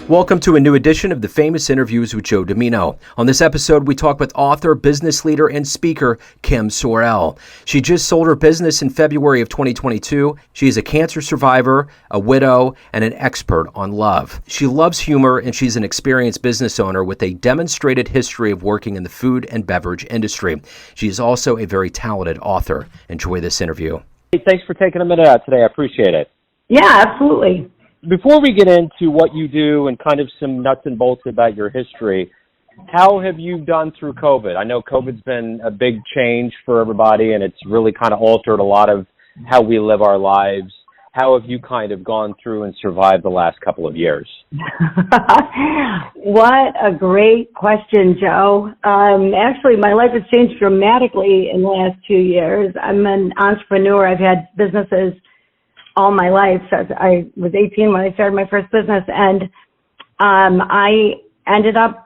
Welcome to a new edition of the Famous Interviews with Joe Dimino. On this episode, we talk with author, business leader, and speaker Kim Sorrelle. She just sold her business in February of 2022. She is a cancer survivor, a widow, and an expert on love. She loves humor, and she's an experienced business owner with a demonstrated history of working in the food and beverage industry. She is also a very talented author. Enjoy this interview. Hey, thanks for taking a minute out today. I appreciate it. Yeah, absolutely. Before we get into what you do and kind of some nuts and bolts about your history, how have you done through COVID? I know COVID's been a big change for everybody, and it's really kind of altered a lot of how we live our lives. How have you kind of gone through and survived the last couple of years? What a great question, Joe. Actually, my life has changed dramatically in the last 2 years. I'm an entrepreneur. I've had businesses all my life. So I was 18 when I started my first business, and I ended up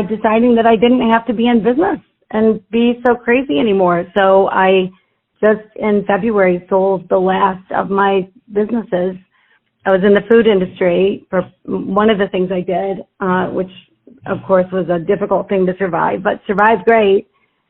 deciding that I didn't have to be in business and be so crazy anymore. So I just in February sold the last of my businesses. I was in the food industry for one of the things I did, which of course was a difficult thing to survive, but survived great,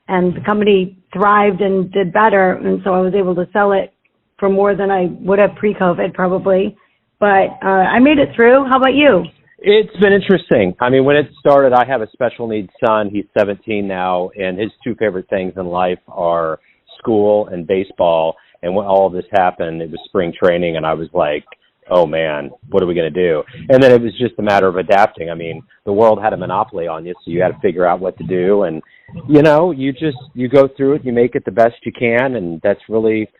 and the company thrived and did better, and so I was able to sell it for more than I would have pre-COVID probably. But I made it through. How about you? It's been interesting. I mean, when it started, I have a special needs son. He's 17 now, and his two favorite things in life are school and baseball. And when all of this happened, it was spring training, and I was like, oh, man, what are we going to do? And then it was just a matter of adapting. I mean, the world had a monopoly on you, so you had to figure out what to do. And, you know, you go through it, you make it the best you can, and that's really –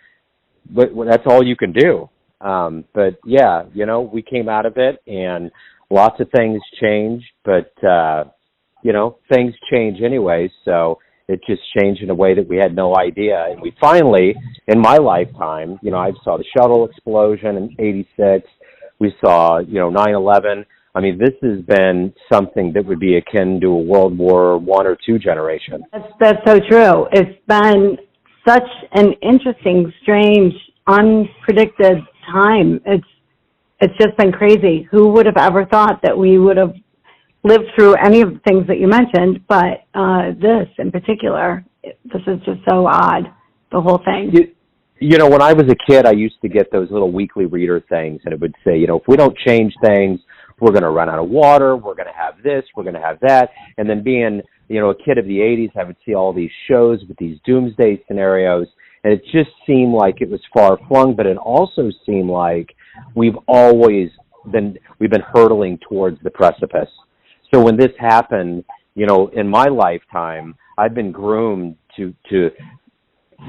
but that's all you can do. But yeah, you know, we came out of it and lots of things changed, but, you know, things change anyway. So it just changed in a way that we had no idea. And we finally, in my lifetime, you know, I saw the shuttle explosion in 86. We saw, you know, 9/11. I mean, this has been something that would be akin to a World War I or II generation. That's so true. It's been such an interesting, strange, unpredicted time. It's just been crazy. Who would have ever thought that we would have lived through any of the things that you mentioned, but this in particular, this is just so odd, the whole thing. You know, when I was a kid, I used to get those little weekly reader things, and it would say, you know, if we don't change things, we're going to run out of water, we're going to have this, we're going to have that. And then being, you know, a kid of the 80s, I would see all these shows with these doomsday scenarios, and it just seemed like it was far-flung, but it also seemed like we've been hurtling towards the precipice. So when this happened, you know, in my lifetime, I've been groomed to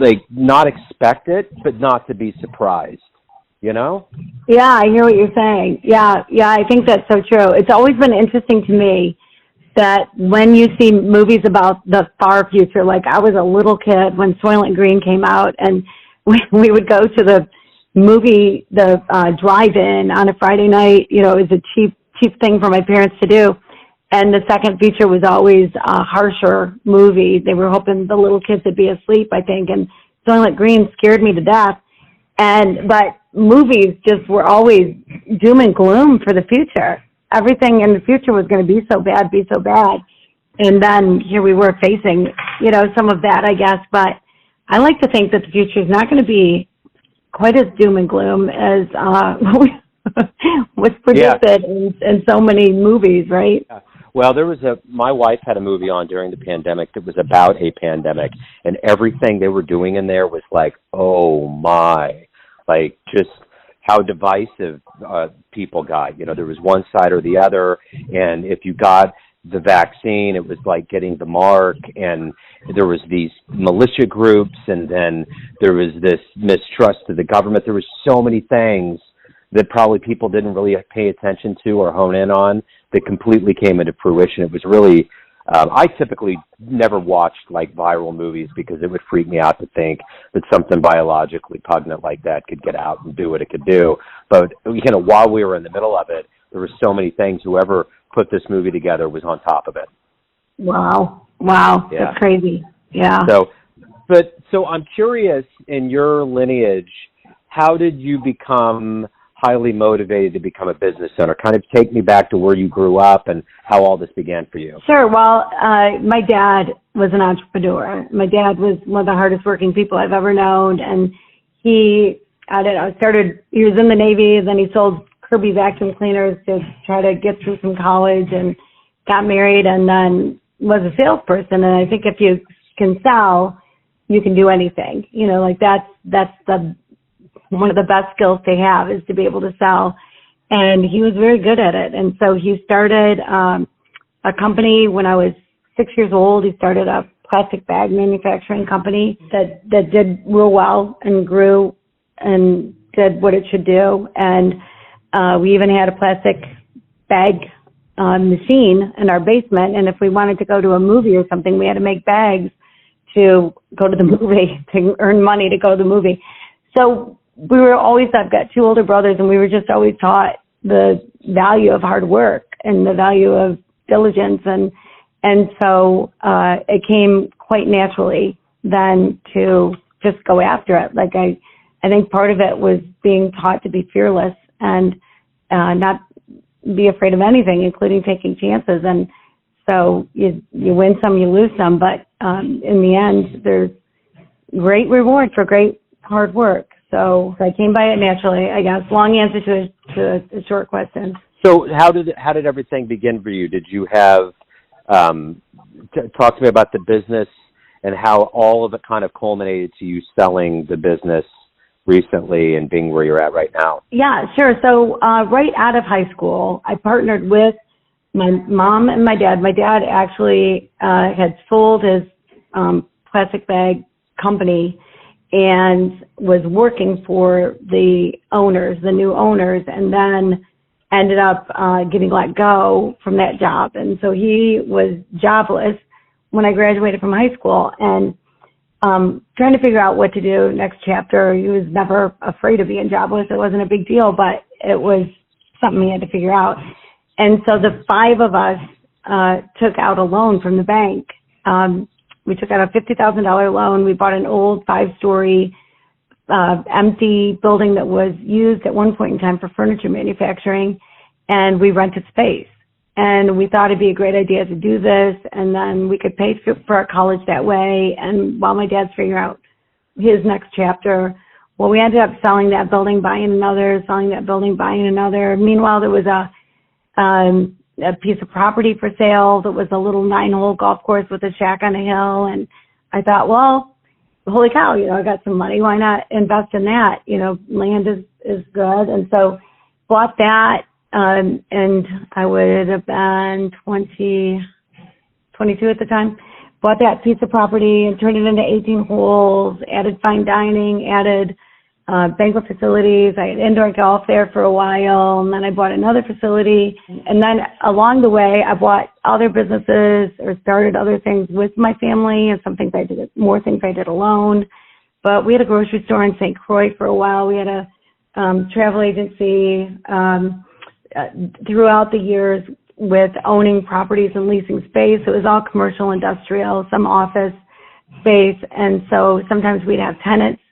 like, not expect it, but not to be surprised. You know? Yeah, I hear what you're saying. Yeah, I think that's so true. It's always been interesting to me that when you see movies about the far future, like I was a little kid when Soylent Green came out, and we would go to the movie, the drive-in on a Friday night. You know, it was a cheap thing for my parents to do. And the second feature was always a harsher movie. They were hoping the little kids would be asleep, I think, and Soylent Green scared me to death. But movies just were always doom and gloom for the future. Everything in the future was going to be so bad. And then here we were facing, you know, some of that, I guess. But I like to think that the future is not going to be quite as doom and gloom as was predicted in so many movies, right? Well, my wife had a movie on during the pandemic that was about a pandemic, and everything they were doing in there was like, oh my, like just how divisive people got. You know, there was one side or the other, and if you got the vaccine, it was like getting the mark, and there was these militia groups, and then there was this mistrust of the government. There was so many things that probably people didn't really pay attention to or hone in on that completely came into fruition. It was really, I typically never watched like viral movies because it would freak me out to think that something biologically pugnant like that could get out and do what it could do. But, you know, while we were in the middle of it, there were so many things. Whoever put this movie together was on top of it. Wow. Yeah. That's crazy. Yeah. So I'm curious, in your lineage, how did you become highly motivated to become a business owner? Kind of take me back to where you grew up and how all this began for you. Sure. Well, my dad was an entrepreneur. My dad was one of the hardest working people I've ever known. And he was in the Navy, and then he sold Kirby vacuum cleaners to try to get through some college, and got married, and then was a salesperson. And I think if you can sell, you can do anything. You know, like that's one of the best skills to have, is to be able to sell. And he was very good at it. And so he started a company when I was 6 years old. He started a plastic bag manufacturing company that did real well and grew and did what it should do. And we even had a plastic bag machine in our basement. And if we wanted to go to a movie or something, we had to make bags to go to the movie, to earn money to go to the movie. So we were always, I've got two older brothers, and we were just always taught the value of hard work and the value of diligence. And so it came quite naturally then to just go after it. Like I think part of it was being taught to be fearless and not be afraid of anything, including taking chances. And so you win some, you lose some, but in the end, there's great reward for great hard work. So I came by it naturally, I guess. Long answer to a short question. So how did everything begin for you? Did you have talk to me about the business and how all of it kind of culminated to you selling the business recently and being where you're at right now? Yeah, sure. So right out of high school, I partnered with my mom and my dad. My dad actually had sold his plastic bag company and was working for the owners, the new owners, and then ended up getting let go from that job. And so he was jobless when I graduated from high school, and trying to figure out what to do next chapter. He was never afraid of being jobless. It wasn't a big deal, but it was something he had to figure out. And so the five of us took out a loan from the bank. We took out a $50,000 loan. We bought an old 5-story empty building that was used at one point in time for furniture manufacturing, and we rented space. And we thought it'd be a great idea to do this, and then we could pay for our college that way. And while my dad's figuring out his next chapter, well, we ended up selling that building, buying another, selling that building, buying another. Meanwhile, there was a piece of property for sale that was a little 9-hole golf course with a shack on a hill. And I thought, well, holy cow, I got some money. Why not invest in that? Land is good. And so bought that. And I would have been 22 at the time. Bought that piece of property and turned it into 18 holes, added fine dining, added banquet facilities. I had indoor golf there for a while, and then I bought another facility. And then along the way, I bought other businesses or started other things with my family, and some things I did, more things I did alone. But we had a grocery store in St. Croix for a while. We had a travel agency. Throughout the years with owning properties and leasing space. It was all commercial, industrial, some office space. And so sometimes we'd have tenants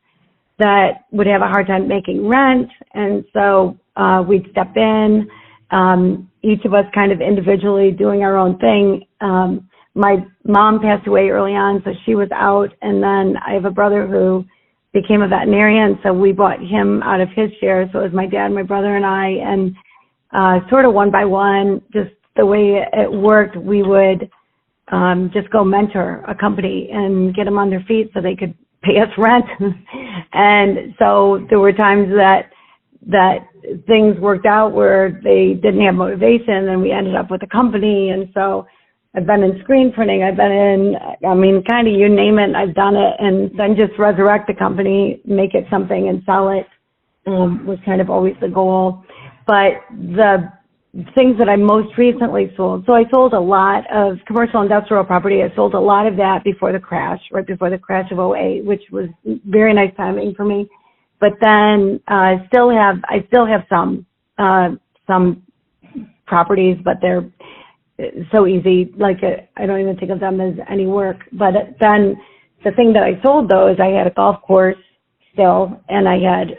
that would have a hard time making rent. And so we'd step in, each of us kind of individually doing our own thing. My mom passed away early on, so she was out. And then I have a brother who became a veterinarian, so we bought him out of his share. So it was my dad, my brother, and I. And sort of one by one, just the way it worked, we would just go mentor a company and get them on their feet so they could pay us rent. And so there were times that things worked out where they didn't have motivation, and we ended up with a company. And so I've been in screen printing, I've been in, kind of you name it, I've done it. And then just resurrect the company, make it something and sell it was kind of always the goal. But the things that I most recently sold, so I sold a lot of commercial industrial property. I sold a lot of that before the crash, right before the crash of '08, which was very nice timing for me. But then I still have some properties, but they're so easy. Like I don't even think of them as any work. But then the thing that I sold though is I had a golf course still, and I had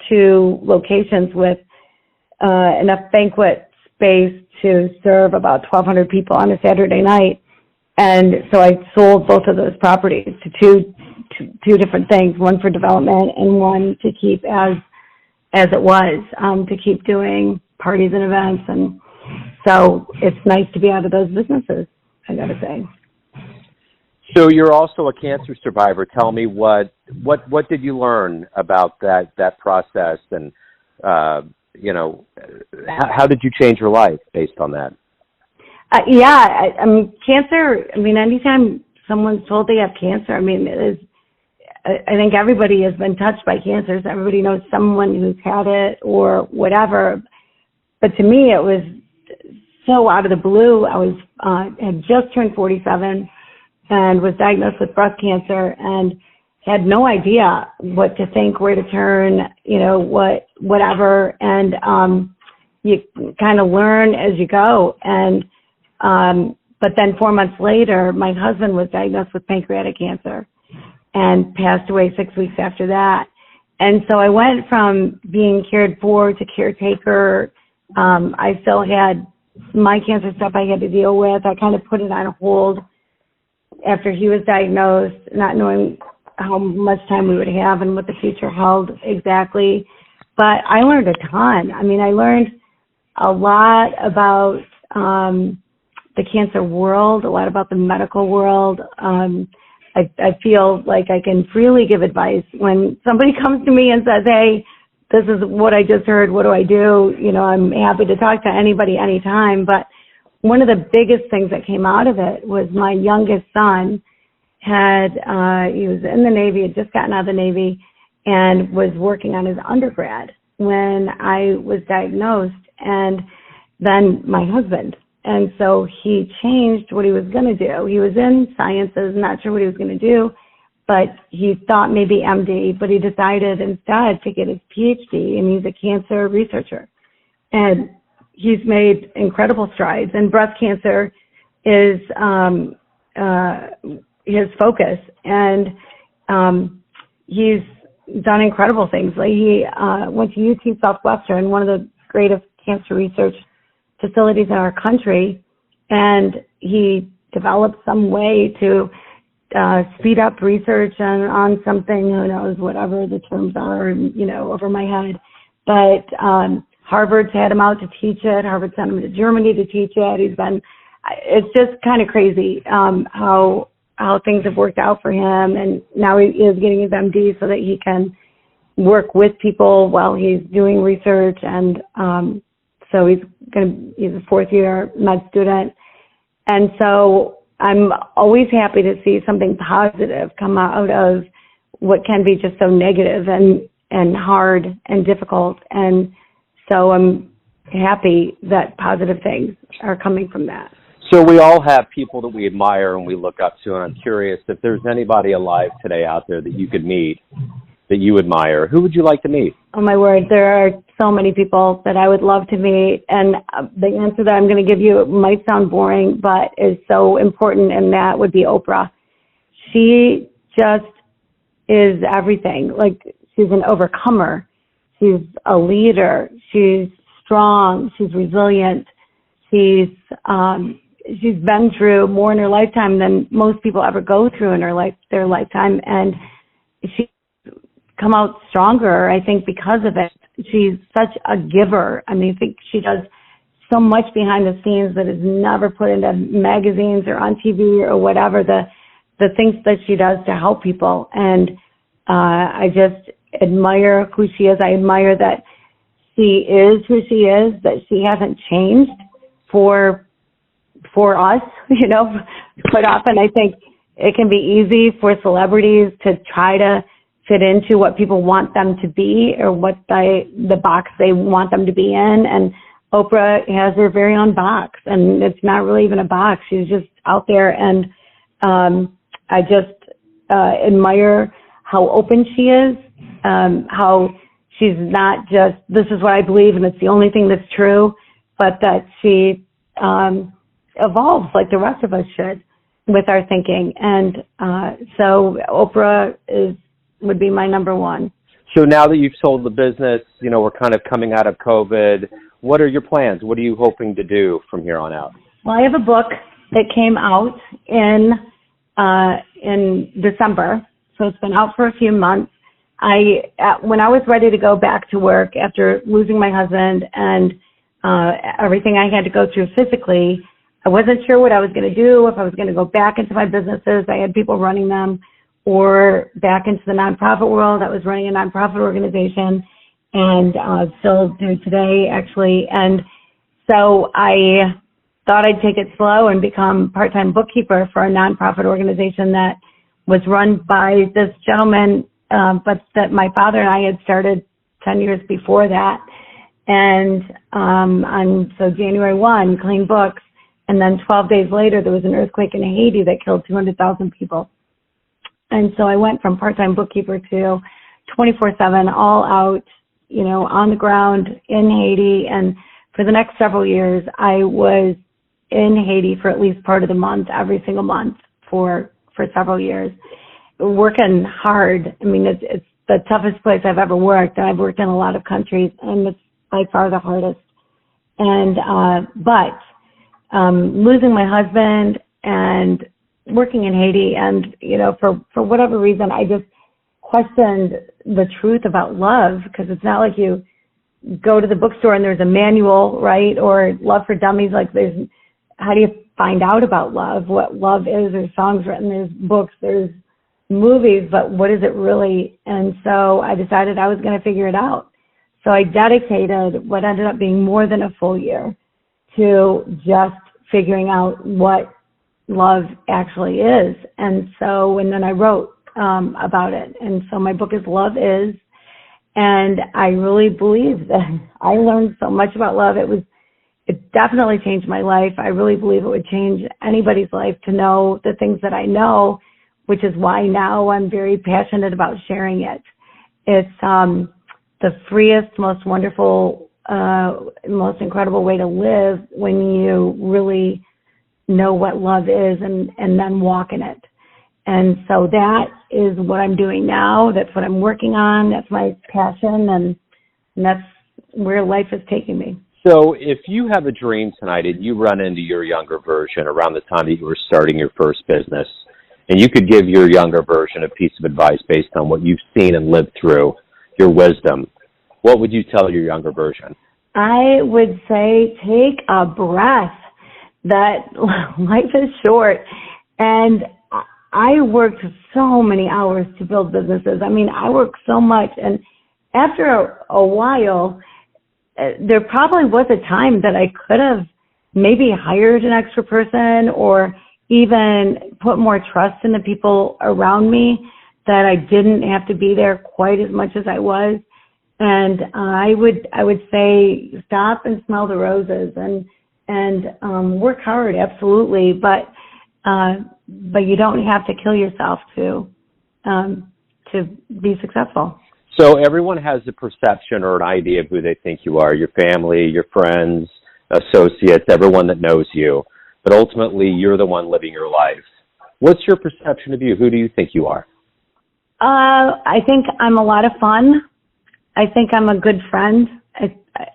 2 locations with enough banquet space to serve about 1,200 people on a Saturday night. And so I sold both of those properties to two different things, one for development and one to keep as it was, to keep doing parties and events. And so it's nice to be out of those businesses, I got to say. So you're also a cancer survivor. Tell me what did you learn about that process, and you know, how did you change your life based on that? I mean, cancer. I mean, anytime someone's told they have cancer, I mean, I think everybody has been touched by cancer. So everybody knows someone who's had it or whatever. But to me, it was so out of the blue. I had just turned 47 and was diagnosed with breast cancer and had no idea what to think, where to turn, you know, whatever. And you kind of learn as you go. And but then 4 months later, my husband was diagnosed with pancreatic cancer and passed away 6 weeks after that. And so I went from being cared for to caretaker. I still had my cancer stuff I had to deal with. I kind of put it on hold after he was diagnosed, not knowing how much time we would have and what the future held exactly. But I learned a ton. I mean, I learned a lot about the cancer world, a lot about the medical world. I feel like I can freely give advice when somebody comes to me and says, hey, this is what I just heard, what do I do? You know, I'm happy to talk to anybody anytime. But one of the biggest things that came out of it was my youngest son he was in the Navy, had just gotten out of the Navy, and was working on his undergrad when I was diagnosed, and then my husband. And so he changed what he was going to do. He was in sciences, not sure what he was going to do, but he thought maybe MD, but he decided instead to get his PhD, and he's a cancer researcher. And he's made incredible strides, and breast cancer is his focus, and he's done incredible things. Like he went to UT Southwestern, one of the greatest cancer research facilities in our country, and he developed some way to speed up research on something, who knows, whatever the terms are, you know, over my head. But Harvard's had him out to teach it. Harvard sent him to Germany to teach it. It's just kind of crazy how things have worked out for him, and now he is getting his MD so that he can work with people while he's doing research. And so he's a 4th-year med student. And so I'm always happy to see something positive come out of what can be just so negative and hard and difficult. And so I'm happy that positive things are coming from that. So we all have people that we admire and we look up to, and I'm curious if there's anybody alive today out there that you could meet that you admire. Who would you like to meet? Oh, my word. There are so many people that I would love to meet. And the answer that I'm going to give you might sound boring, but is so important, and that would be Oprah. She just is everything. Like, she's an overcomer. She's a leader. She's strong. She's resilient. She's been through more in her lifetime than most people ever go through in their lifetime. And she's come out stronger, I think, because of it. She's such a giver. I mean, I think she does so much behind the scenes that is never put into magazines or on TV or whatever, the things that she does to help people. And I just admire who she is. I admire that she is who she is, that she hasn't changed for us, you know. Quite often I think it can be easy for celebrities to try to fit into what people want them to be, or what the box they want them to be in. And Oprah has her very own box, and it's not really even a box. She's just out there. And I just admire how open she is, how she's not just, this is what I believe and it's the only thing that's true, but that she evolves like the rest of us should with our thinking. And so Oprah would be my number one. So now that you've sold the business, we're kind of coming out of COVID. What are your plans? What are you hoping to do from here on out? Well, I have a book that came out in December, so it's been out for a few months. When I was ready to go back to work after losing my husband and everything I had to go through physically, I wasn't sure what I was going to do, if I was going to go back into my businesses. I had people running them, or back into the nonprofit world. I was running a nonprofit organization, and still do today, actually. And so I thought I'd take it slow and become part-time bookkeeper for a nonprofit organization that was run by this gentleman, but that my father and I had started 10 years before that. And so January 1, clean books. And then 12 days later, there was an earthquake in Haiti that killed 200,000 people. And so I went from part-time bookkeeper to 24/7, all out, on the ground in Haiti. And for the next several years, I was in Haiti for at least part of the month, every single month for several years, working hard. I mean, it's the toughest place I've ever worked. And I've worked in a lot of countries, and it's by far the hardest. And, but losing my husband and working in Haiti, and, for whatever reason, I just questioned the truth about love, because it's not like you go to the bookstore and there's a manual, right? Or Love for Dummies, like how do you find out about love, what love is? There's songs written, there's books, there's movies, but what is it really? And so I decided I was going to figure it out. So I dedicated what ended up being more than a full year to just figuring out what love actually is. And then I wrote about it. And so my book is Love Is. And I really believe that I learned so much about love. It definitely changed my life. I really believe it would change anybody's life to know the things that I know, which is why now I'm very passionate about sharing it. It's the freest, most wonderful, most incredible way to live when you really know what love is and then walk in it. And so that is what I'm doing now. That's what I'm working on. That's my passion, and that's where life is taking me. So if you have a dream tonight and you run into your younger version around the time that you were starting your first business, and you could give your younger version a piece of advice based on what you've seen and lived through, your wisdom, what would you tell your younger version? I would say take a breath, that life is short. And I worked so many hours to build businesses. I mean, I worked so much. And after a while, there probably was a time that I could have maybe hired an extra person, or even put more trust in the people around me, that I didn't have to be there quite as much as I was. And I would say stop and smell the roses, and work hard, absolutely, but you don't have to kill yourself to be successful. So everyone has a perception or an idea of who they think you are, your family, your friends, associates, everyone that knows you. But ultimately, you're the one living your life. What's your perception of you? Who do you think you are? I think I'm a lot of fun. I think I'm a good friend.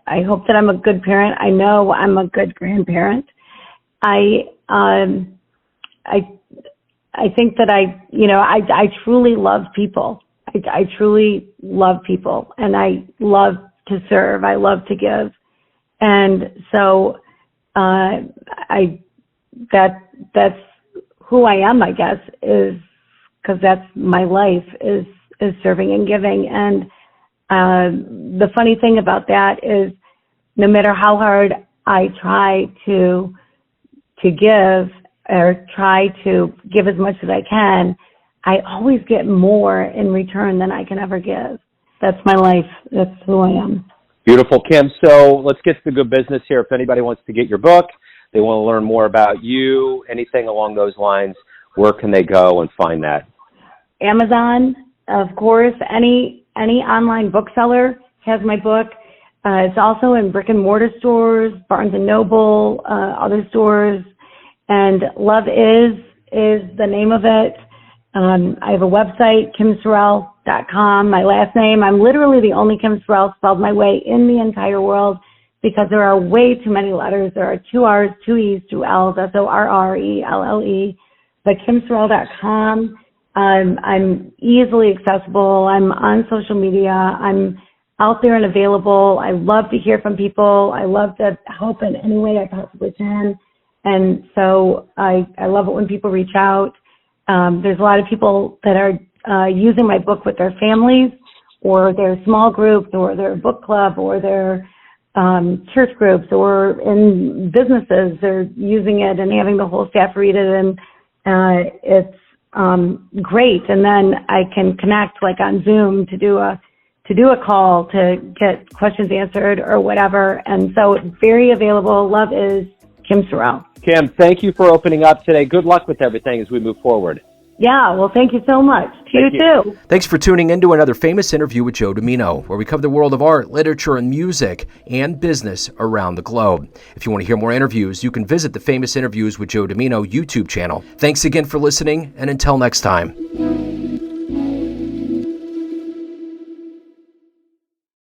I hope that I'm a good parent. I know I'm a good grandparent. I think that I truly love people. I truly love people, and I love to serve. I love to give. And so, that's who I am, I guess, is because that's my life is serving and giving. And, the funny thing about that is no matter how hard I try to give, or try to give as much as I can, I always get more in return than I can ever give. That's my life. That's who I am. Beautiful, Kim. So let's get to the good business here. If anybody wants to get your book, they want to learn more about you, anything along those lines, where can they go and find that? Amazon, of course. Any online bookseller has my book. It's also in brick and mortar stores, Barnes and Noble, other stores. And Love Is the name of it. I have a website, kimsorrelle.com. My last name, I'm literally the only Kim Sorrelle spelled my way in the entire world because there are way too many letters. There are 2 R's, 2 E's, 2 L's, SORRELLE. But kimsorrelle.com. I'm easily accessible. I'm on social media. I'm out there and available. I love to hear from people. I love to help in any way I possibly can. And so I love it when people reach out. There's a lot of people that are using my book with their families or their small groups or their book club or their church groups or in businesses. They're using it and having the whole staff read it, and it's great. And then I can connect like on Zoom to do a call to get questions answered or whatever. And so it's very available. Love is Kim Sorrelle. Kim, thank you for opening up today. Good luck with everything as we move forward. Yeah, well, thank you so much. To you too. Thanks for tuning in to another famous interview with Joe Dimino, where we cover the world of art, literature, and music, and business around the globe. If you want to hear more interviews, you can visit the Famous Interviews with Joe Dimino YouTube channel. Thanks again for listening, and until next time.